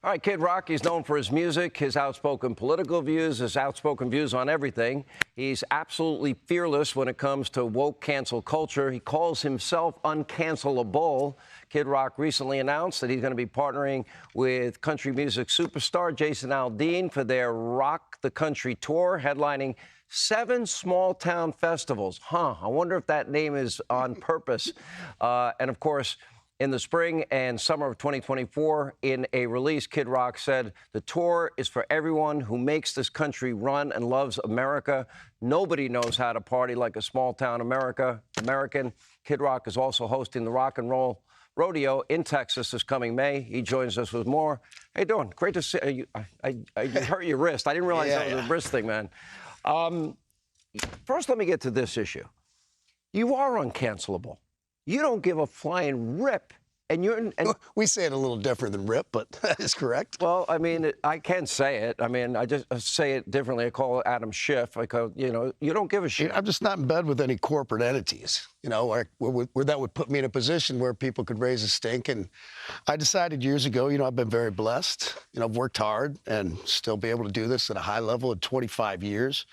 All right, Kid Rock, he's known for his music, his outspoken political views, his outspoken views on everything. He's absolutely fearless when it comes to woke cancel culture. He calls himself uncancelable. Kid Rock recently announced that he's going to be partnering with country music superstar Jason Aldean for their Rock the Country tour, headlining 7 small-town festivals. I wonder if that name is on purpose. And, of course, in the spring and summer of 2024, in a release, Kid Rock said, "The tour is for everyone who makes this country run and loves America. Nobody knows how to party like a small-town American." Kid Rock is also hosting the Rock and Roll Rodeo in Texas this coming May. He joins us with more. How you doing? Great to see you. I hurt your wrist. I didn't realize that was a wrist thing, man. First, let me get to this issue. You are uncancelable. You don't give a flying rip, and you're... We say it a little different than rip, but that is correct. Well, I mean, I can say it. I mean, I just say it differently. I call it Adam Schiff. I call, you don't give a shit. I'm just not in bed with any corporate entities, where that would put me in a position where people could raise a stink. And I decided years ago, I've been very blessed. I've worked hard and still be able to do this at a high level in 25 years.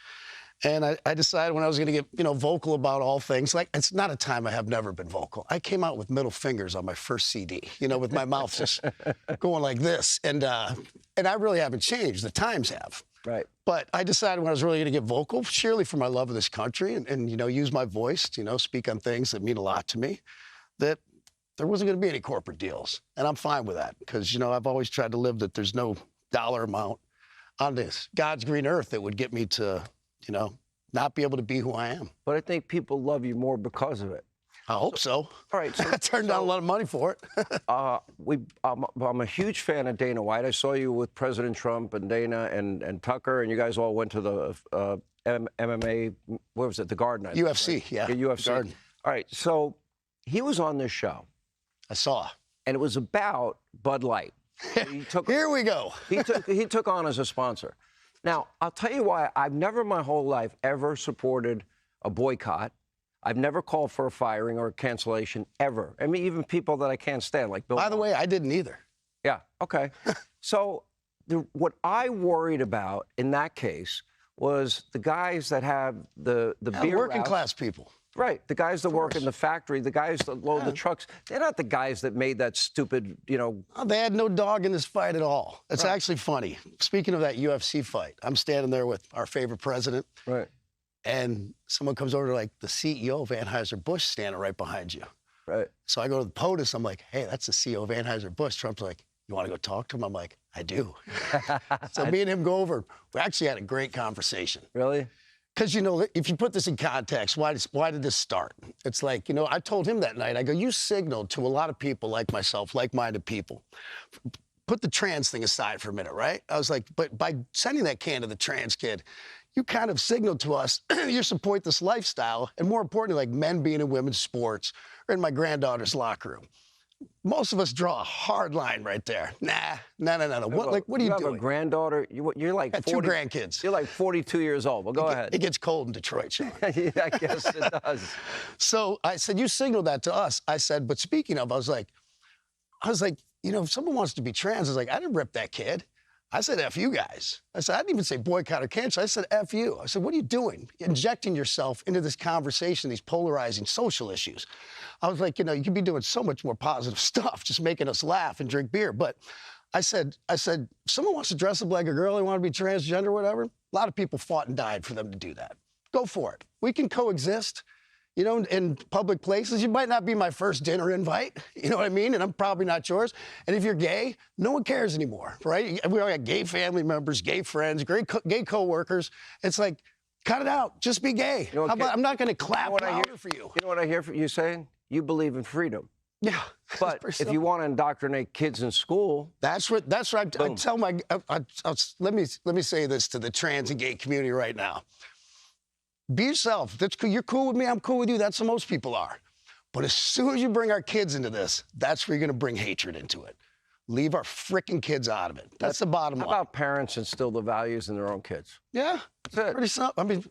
And I decided when I was going to get, vocal about all things, like, it's not a time I have never been vocal. I came out with middle fingers on my first CD, with my mouth just going like this. And I really haven't changed. The times have. Right. But I decided when I was really going to get vocal, surely for my love of this country and use my voice, speak on things that mean a lot to me, that there wasn't going to be any corporate deals. And I'm fine with that because, I've always tried to live that there's no dollar amount on this God's green earth that would get me to, not be able to be who I am. But I think people love you more because of it. I hope so. All right. So, I turned down a lot of money for it. I'm a huge fan of Dana White. I saw you with President Trump and Dana and Tucker, and you guys all went to the MMA, what was it, the Garden? UFC, right? yeah. The UFC. Garden. All right. So he was on this show. I saw. And it was about Bud Light. Here we go. he took on as a sponsor. Now, I'll tell you why I've never in my whole life ever supported a boycott. I've never called for a firing or a cancellation, ever. I mean, even people that I can't stand, like Bill. By the way, I didn't either. Yeah, okay. So what I worried about in that case was the guys that have the beer working routes. class people. Right, the guys that work in the factory, the guys that load the trucks, they're not the guys that made that stupid, They had no dog in this fight at all. It's actually funny. Speaking of that UFC fight, I'm standing there with our favorite president. Right. And someone comes over to, like, the CEO of Anheuser-Busch standing right behind you. Right. So I go to the POTUS. I'm like, hey, that's the CEO of Anheuser-Busch. Trump's like, you want to go talk to him? I'm like, I do. So me and him go over. We actually had a great conversation. Really? Because, if you put this in context, why did this start? It's like, I told him that night, I go, you signaled to a lot of people like myself, like-minded people. Put the trans thing aside for a minute, right? I was like, but by sending that can to the trans kid, you kind of signaled to us you support this lifestyle, and more importantly, like men being in women's sports or in my granddaughter's locker room. Most of us draw a hard line right there. Nah. What are you doing? You have a granddaughter. You're like 40, 2 grandkids. You're like 42 years old. Well, go ahead. It gets cold in Detroit, Sean. Yeah, I guess it does. So I said, you signaled that to us. I said, but speaking of, I was like, if someone wants to be trans, I was like, I didn't rip that kid. I said, F you guys. I said, I didn't even say boycott or cancel. I said, F you. I said, what are you doing? Injecting yourself into this conversation, these polarizing social issues. I was like, you could be doing so much more positive stuff, just making us laugh and drink beer. But I said, if someone wants to dress up like a girl, they want to be transgender or whatever, a lot of people fought and died for them to do that. Go for it. We can coexist. In public places. You might not be my first dinner invite, you know what I mean? And I'm probably not yours. And if you're gay, no one cares anymore, right? We all got gay family members, gay friends, gay co-workers. It's like, cut it out. Just be gay. I'm not going to clap louder for you. You know what I hear you saying? You believe in freedom. Yeah. But if you want to indoctrinate kids in school, that's what I tell my. Let me say this to the trans and gay community right now. Be yourself. That's cool. You're cool with me. I'm cool with you. That's what most people are. But as soon as you bring our kids into this, that's where you're going to bring hatred into it. Leave our freaking kids out of it. That's the bottom line. How about parents instill the values in their own kids? Yeah. That's it. Pretty simple. I mean,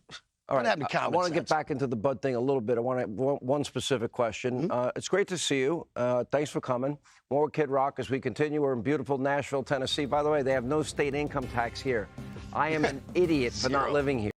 All Gotta right, have the I common want to get sense. back into the Bud thing a little bit. I want one specific question. It's great to see you. Thanks for coming. More Kid Rock as we continue. We're in beautiful Nashville, Tennessee. By the way, they have no state income tax here. I am an idiot for not Zero. living here.